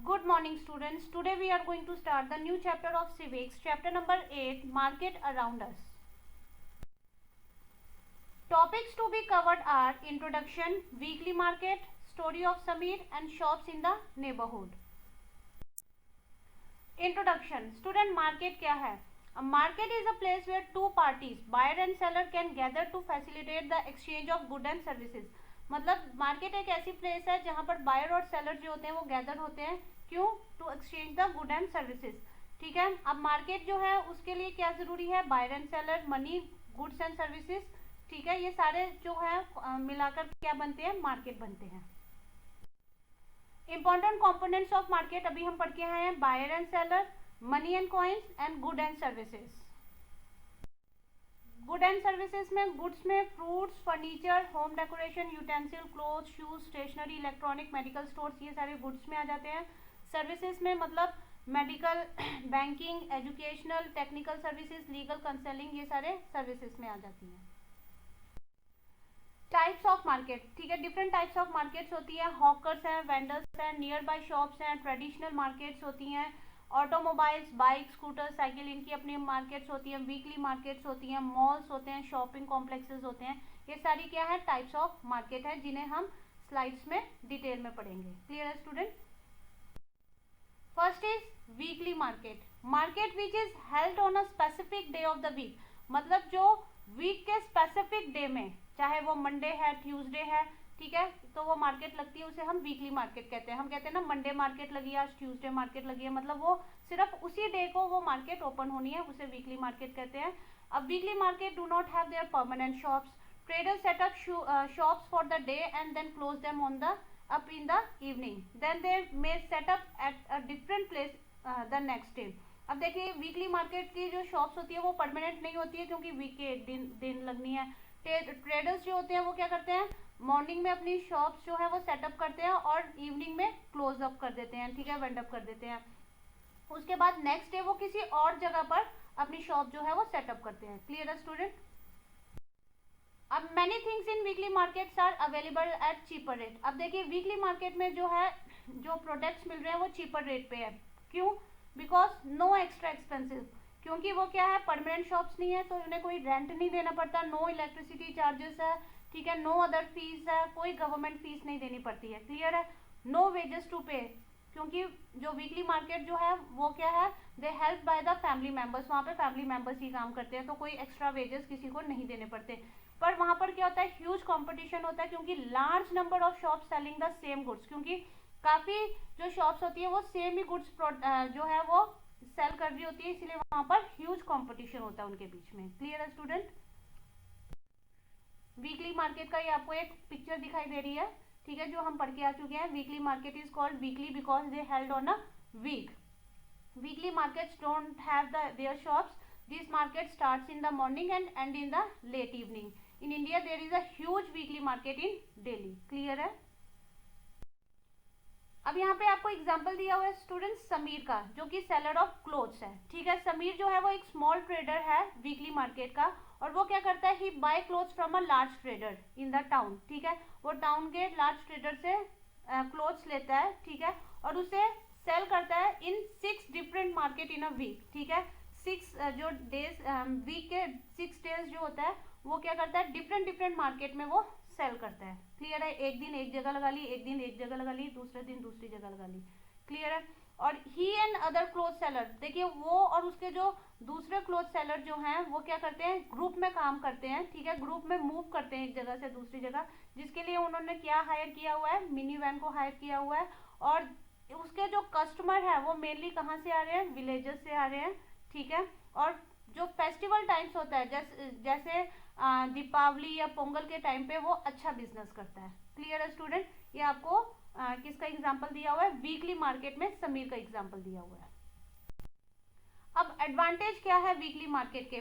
Good morning students. Today we are going to start the new chapter of civics, chapter number 8, market around us. Topics to be covered are introduction, weekly market, story of Samir and shops in the neighborhood. Introduction. Student, market क्या है? A market is a place where two parties, buyer and seller, can gather to facilitate the exchange of goods and services. मतलब market एक ऐसी place है जहाँ पर buyer और seller जो होते हैं वो गैदर होते हैं. क्यों? To exchange the good and services. ठीक है. अब मार्केट जो है उसके लिए क्या जरूरी है? Buyer and seller, money, goods and services. ठीक है. ये सारे जो है मिलाकर क्या बनते हैं? मार्केट बनते हैं. इंपॉर्टेंट कंपोनेंट्स ऑफ मार्केट अभी हम पढ़ के आए हैं. Buyer and seller, money and coins and good and services. Good and services में गुड्स में fruits, furniture, home decoration, utensil, cloth, shoes, stationery, electronic, medical stores, ये सारे गुड्स में आ जाते हैं. सर्विसेज में मतलब medical, banking, educational, technical services, legal counselling, ये सारे सर्विसेज में आ जाती हैं. Types of market. ठीक है. डिफरेंट टाइप्स ऑफ मार्केट्स होती है. हॉकर्स हैं, वेंडर्स हैं, नियर बाय शॉप्स हैं, ट्रेडिशनल मार्केट्स होती हैं, ऑटोमोबाइल्स, बाइक, स्कूटर, साइकिल, इनकी अपनी मार्केट्स होती हैं, वीकली मार्केट्स होती हैं, मॉल्स होते हैं, शॉपिंग कॉम्प्लेक्सेस होते हैं. ये सारी क्या है? टाइप्स ऑफ मार्केट है जिन्हें हम स्लाइड्स में डिटेल में पढ़ेंगे. क्लियर है student? First is weekly market. Market which is held on a specific day of the week. मतलब जो वीक के स्पेसिफिक डे में, चाहे वो मंडे है, ट्यूसडे है, ठीक है, तो वो मार्केट लगती है, उसे हम वीकली मार्केट कहते हैं. हम कहते हैं ना मंडे मार्केट लगी है, आज ट्यूसडे मार्केट लगी है, मतलब वो सिर्फ उसी डे को वो मार्केट ओपन होनी है, उसे वीकली मार्केट कहते हैं. अब weekly market do not have their permanent shops. Traders set up shops for the day and then close them on the up in the evening. Then they may set up at a different place the next day. अब देखिए weekly market की जो shops होती है वो permanent नहीं होती है क्योंकि वीक के दिन लगनी है. ट्रेडर्स जो होते हैं वो क्या करते हैं? मॉर्निंग में अपनी शॉप्स जो है वो सेटअप करते हैं और इवनिंग में क्लोज अप कर देते हैं. ठीक है. वेंड अप कर देते हैं. उसके बाद नेक्स्ट डे वो किसी और जगह पर अपनी शॉप जो है वो सेटअप करते हैं. क्लियर है स्टूडेंट? अब many things in weekly markets are available at cheaper rate. अब देखिए वीकली मार्केट में जो है जो प्रोडक्ट्स मिल रहे हैं वो चीपर रेट पे है. क्यों? Because no extra expensive. क्योंकि वो क्या है? परमानेंट शॉप्स नहीं है तो उन्हें कोई रेंट नहीं देना पड़ता. नो इलेक्ट्रिसिटी चार्जेस है. ठीक है. नो अदर फीस है. कोई गवर्नमेंट फीस नहीं देनी पड़ती है. क्लियर है? नो वेजेस टू पे. क्योंकि जो वीकली मार्केट जो है वो क्या है? They help by the family members. वहाँ पे फैमिली मेंबर्स ही काम करते हैं तो कोई एक्स्ट्रा वेजेस किसी को नहीं देने पड़ते. पर वहां पर क्या होता है? ह्यूज कंपटीशन होता है क्योंकि large number of shops selling the same goods. क्योंकि काफी जो शॉप्स होती है वो सेम ही गुड्स जो है वो सेल कर रही होती है, इसलिए वहां पर ह्यूज कंपटीशन होता है उनके बीच में. क्लियर है स्टूडेंट? वीकली मार्केट का ये आपको एक पिक्चर दिखाई दे रही है. ठीक है. जो हम पढ़ के आ चुके हैं. Weekly market is called weekly because they held on a week. Weekly markets don't have their shops. This market starts in the morning and end in the late evening. In India there is a huge weekly market in Delhi. Clear है? अब यहाँ पे आपको example दिया हुआ है student Sameer का, जो कि सेलर ऑफ क्लोथ्स है. ठीक है. समीर जो है वो एक स्मॉल ट्रेडर है वीकली मार्केट का. और वो क्या करता है? He buy clothes from a large trader in the town. ठीक है. वो टाउन के लार्ज ट्रेडर से क्लोथ्स लेता है. ठीक है. और उसे सेल करता है in 6 different market in a week. ठीक है. 6 जो डेज वीक के 6 डेज जो होता है वो क्या करता है? डिफरेंट मार्केट में वो सेल करता है. क्लियर है? एक दिन एक जगह लगा ली, एक दिन एक जगह लगा ली, दूसरे दिन दूसरी जगह लगा ली. क्लियर है? और ही एंड अदर क्लोथ सेलर, देखिए वो और उसके जो दूसरे क्लोथ सेलर जो हैं वो क्या करते हैं? ग्रुप में काम करते हैं. ठीक है. ग्रुप में मूव करते हैं एक जगह से दूसरी जगह, जिसके लिए उन्होंने क्या हायर किया हुआ है? मिनी वैन को हायर किया हुआ है. और उसके जो कस्टमर है वो मेनली कहाँ से आ रहे हैं? विलेजेस से आ रहे हैं. ठीक है. और जो फेस्टिवल टाइम्स होता है जैसे दीपावली या पोंगल के टाइम पे वो अच्छा बिजनेस करता है. क्लियर है स्टूडेंट? ये आपको किसका एग्जांपल दिया हुआ है? वीकली मार्केट में समीर का एग्जांपल दिया हुआ है. अब एडवांटेज क्या है वीकली मार्केट के?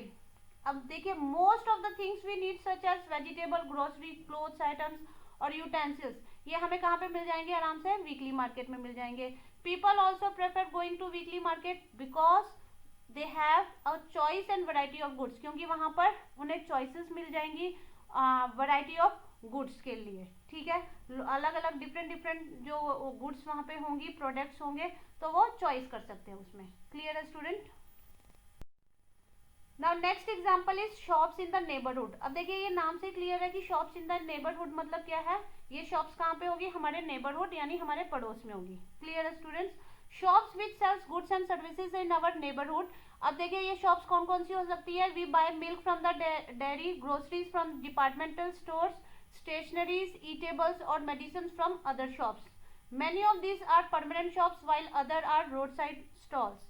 अब देखिए most of the things we need such as vegetable, grocery, clothes items और यूटेंसिल्स, ये हमें कहाँ पे मिल जाएंगे? आराम से वीकली मार्केट में मिल जाएंगे. People also prefer going to weekly market because they have a choice and variety of goods. क्योंकि वहां पर उन्हें चॉइसेस मिल जाएंगी, वैरायटी ऑफ गुड्स के लिए, ठीक है। अलग अलग डिफरेंट जो गुड्स वहाँ पे होंगी, प्रोडक्ट्स होंगे, तो वो चॉइस कर सकते हैं उसमें। क्लियर है student? Now next example is shops in the neighbourhood. अब देखिए ये नाम से क्लियर है कि शॉप्स इन द नेबरहुड मतलब क्या है, ये शॉप्स कहाँ पे होगी, हमारे नेबरहुड यानी हमारे पड़ोस में होगी। क्लियर है students? Shops which sells goods and services in our neighbourhood. अब देखिए ये शॉप्स कौन कौन सी हो सकती है, we buy milk from the dairy, groceries from departmental stores, stationeries, eatables और medicine from other shops. Many of these are permanent shops while other are roadside stalls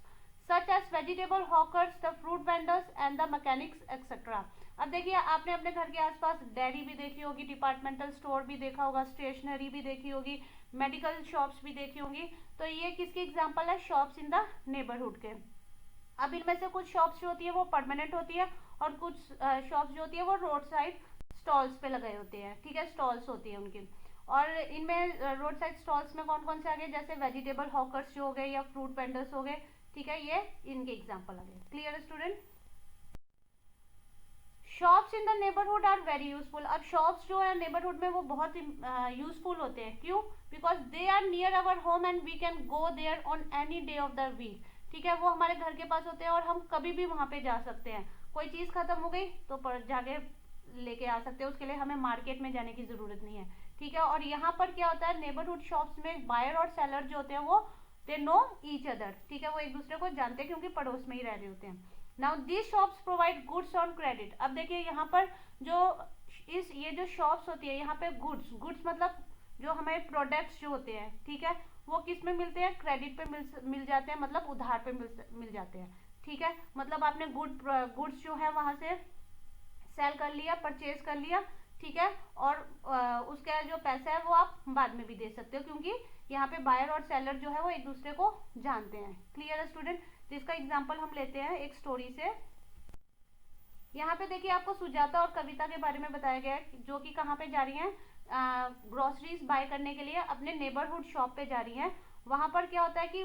such as vegetable hawkers, the fruit vendors and the mechanics etc. अब देखिए आपने अपने घर के आसपास dairy भी देखी होगी, डिपार्टमेंटल स्टोर भी देखा होगा, स्टेशनरी भी देखी होगी, मेडिकल शॉप्स भी देखी होंगी। तो ये किसकी एग्जांपल है, शॉप्स इन द नेबरहुड के। अब इनमें से कुछ शॉप्स जो होती है वो परमानेंट होती है और कुछ शॉप्स जो होती है वो रोड साइड स्टॉल्स पे लगे होते हैं, ठीक है, स्टॉल्स होती है उनकी। और इनमें रोड साइड स्टॉल्स में कौन कौन से आ गए, जैसे वेजिटेबल हॉकर्स जो हो गए या फ्रूट वेंडर्स हो गए, ठीक है, ये इनके एग्जांपल आ गए। Clear student? Shops in the neighbourhood are very useful. अब शॉप्स जो है नेबरहुड में वो बहुत यूजफुल होते हैं, क्यों? Because they are near our home and we can go there on any day of the week, ठीक है। वो हमारे घर के पास होते हैं और हम कभी भी वहां पे जा सकते हैं। कोई चीज खत्म हो गई तो जाके लेके आ सकते हैं, उसके लिए हमें मार्केट में जाने की जरूरत नहीं है, ठीक है। और यहाँ पर क्या होता है, नेबरहुड शॉप्स में बायर और सेलर जो होते हैं वो दे नो ईच अदर, ठीक है, वो एक दूसरे को जानते हैं क्योंकि पड़ोस में ही रह रहे होते हैं। Now this shops provide goods on credit. अब देखिए यहाँ पर जो ये जो शॉप्स होती है यहाँ पे गुड्स मतलब जो हमारे प्रोडक्ट्स जो होते हैं, ठीक है, वो किस में मिलते हैं, क्रेडिट पे मिल जाते हैं, मतलब उधार पे मिल जाते हैं, ठीक है। मतलब आपने गुड्स जो है वहां से सेल कर लिया, परचेज कर लिया, ठीक है, और उसका जो पैसा है वो आप बाद में भी दे सकते हो क्योंकि यहाँ पे बायर और सेलर जो है वो एक दूसरे को जानते हैं। क्लियर है स्टूडेंट? जिसका एग्जांपल हम लेते हैं एक स्टोरी से। यहाँ पे देखिए आपको सुजाता और कविता के बारे में बताया गया है जो कि कहाँ पे जा रही हैं, ग्रोसरीज बाय करने के लिए अपने नेबरहुड शॉप पे जा रही हैं। वहां पर क्या होता है कि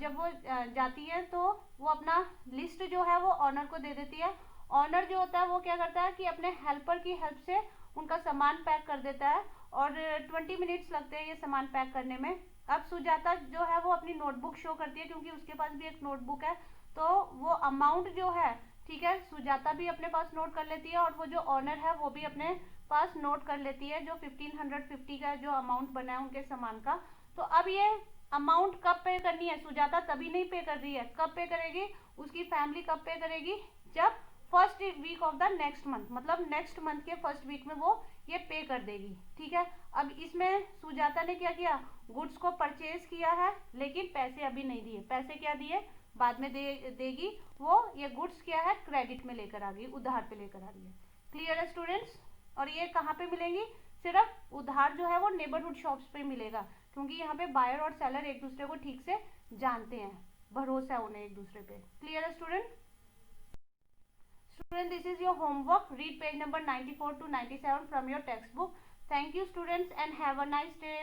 जब वो जाती है तो वो अपना लिस्ट जो है वो ऑनर को दे देती है। ऑनर जो होता है वो क्या करता है कि अपने हेल्पर की हेल्प से उनका सामान पैक कर देता है और 20 मिनट्स लगते हैं ये सामान पैक करने में। अब सुजाता जो है वो अपनी नोटबुक शो करती है क्योंकि उसके पास भी एक नोटबुक है, तो वो अमाउंट जो है, ठीक है, सुजाता भी अपने पास नोट कर लेती है और वो जो ऑनर है वो भी अपने पास नोट कर लेती है जो 1550 का जो अमाउंट बना है उनके सामान का। तो अब ये अमाउंट कब पे करनी है, सुजाता तभी नहीं पे कर रही है, कब पे करेगी, उसकी फैमिली कब पे करेगी, जब first week of the next month, मतलब नेक्स्ट मंथ के फर्स्ट वीक में वो ये पे कर देगी, ठीक है। अब इसमें सुजाता ने क्या किया, गुड्स को परचेज किया है लेकिन पैसे अभी नहीं दिए, पैसे क्या दिए, बाद में देगी। वो ये गुड्स क्या है, क्रेडिट में लेकर आ गई, उधार पे लेकर आ रही है। क्लियर है स्टूडेंट्स? और ये कहाँ पे मिलेंगी, सिर्फ उधार जो है वो नेबरहुड शॉप्स पे मिलेगा क्योंकि यहाँ पे बायर और सेलर एक दूसरे को ठीक से जानते हैं, भरोसा है उन्हें एक दूसरे पे। क्लियर है student? Student, this is your homework. Read page number 94 to 97 from your textbook. Thank you students and have a nice day.